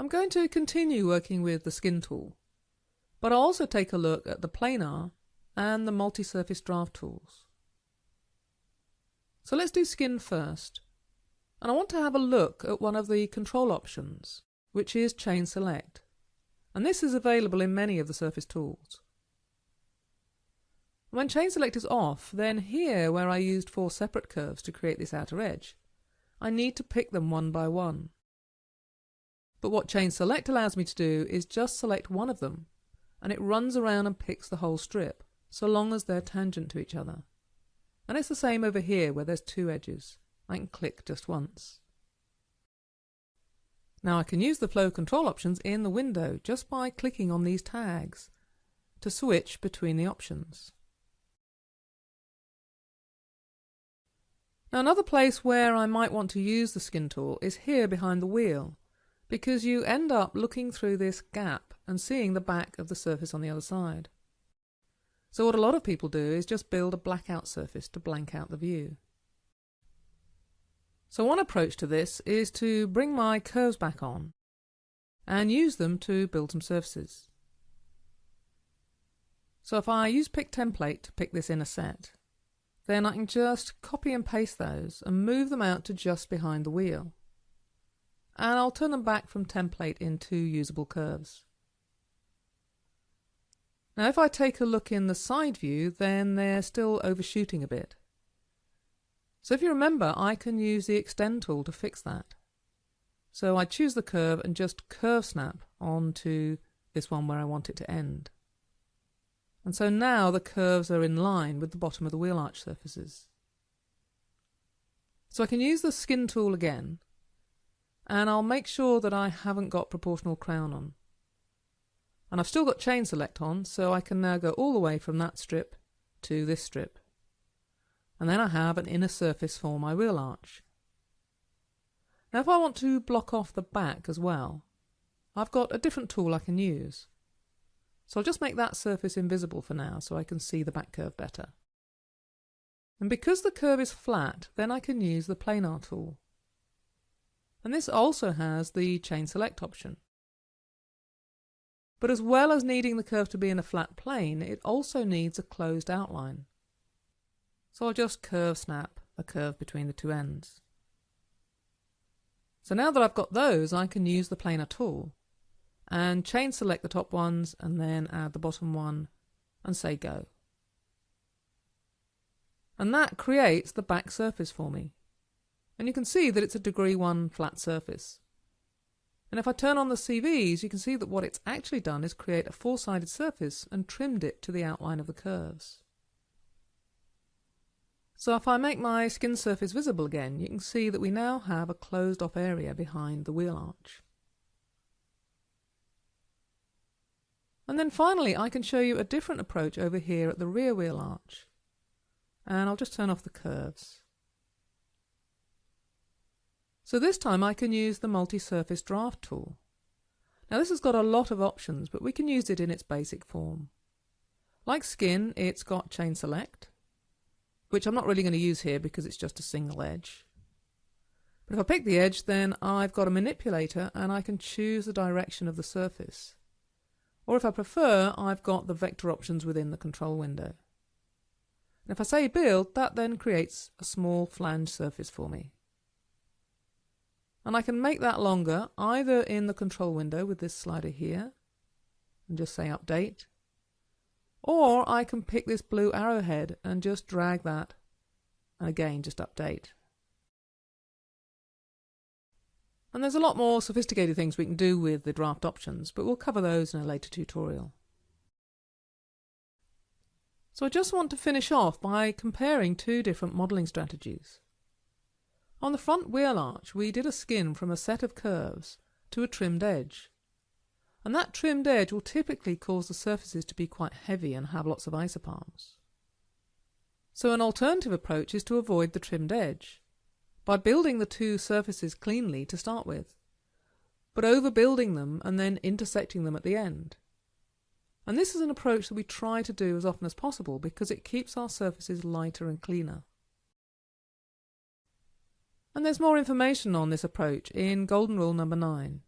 I'm going to continue working with the skin tool, but I'll also take a look at the planar and the multi-surface draft tools. So let's do skin first, and I want to have a look at one of the control options, which is chain select, and this is available in many of the surface tools. When chain select is off, then here where I used 4 separate curves to create this outer edge, I need to pick them one by one. But what chain select allows me to do is just select one of them, and it runs around and picks the whole strip, so long as they're tangent to each other. And it's the same over here where there's 2 edges. I can click just once. Now I can use the flow control options in the window just by clicking on these tags to switch between the options. Now another place where I might want to use the skin tool is here behind the wheel, because you end up looking through this gap and seeing the back of the surface on the other side. So what a lot of people do is just build a blackout surface to blank out the view. So one approach to this is to bring my curves back on and use them to build some surfaces. So if I use Pick Template to pick this inner set, then I can just copy and paste those and move them out to just behind the wheel. And I'll turn them back from template into usable curves. Now if I take a look in the side view, then they're still overshooting a bit. So if you remember, I can use the Extend tool to fix that. So I choose the curve and just curve snap onto this one where I want it to end. And so now the curves are in line with the bottom of the wheel arch surfaces. So I can use the skin tool again, and I'll make sure that I haven't got proportional crown on. And I've still got chain select on, so I can now go all the way from that strip to this strip. And then I have an inner surface for my wheel arch. Now if I want to block off the back as well, I've got a different tool I can use. So I'll just make that surface invisible for now so I can see the back curve better. And because the curve is flat, then I can use the planar tool. And this also has the chain select option. But as well as needing the curve to be in a flat plane, it also needs a closed outline. So I'll just curve snap a curve between the 2 ends. So now that I've got those, I can use the planar tool and chain select the top ones and then add the bottom one and say go. And that creates the back surface for me. And you can see that it's a degree 1 flat surface. And if I turn on the CVs, you can see that what it's actually done is create a 4-sided surface and trimmed it to the outline of the curves. So if I make my skin surface visible again, you can see that we now have a closed off area behind the wheel arch. And then finally I can show you a different approach over here at the rear wheel arch. And I'll just turn off the curves. So this time I can use the multi-surface draft tool. Now this has got a lot of options, but we can use it in its basic form. Like skin, it's got chain select, which I'm not really going to use here because it's just a single edge. But if I pick the edge, then I've got a manipulator and I can choose the direction of the surface. Or if I prefer, I've got the vector options within the control window. And if I say build, that then creates a small flange surface for me. And I can make that longer either in the control window with this slider here and just say update, or I can pick this blue arrowhead and just drag that and again just update. And there's a lot more sophisticated things we can do with the draft options, but we'll cover those in a later tutorial. So I just want to finish off by comparing 2 different modelling strategies. On the front wheel arch, we did a skin from a set of curves to a trimmed edge. And that trimmed edge will typically cause the surfaces to be quite heavy and have lots of isopalms. So an alternative approach is to avoid the trimmed edge by building the 2 surfaces cleanly to start with, but overbuilding them and then intersecting them at the end. And this is an approach that we try to do as often as possible because it keeps our surfaces lighter and cleaner. And there's more information on this approach in Golden Rule number 9.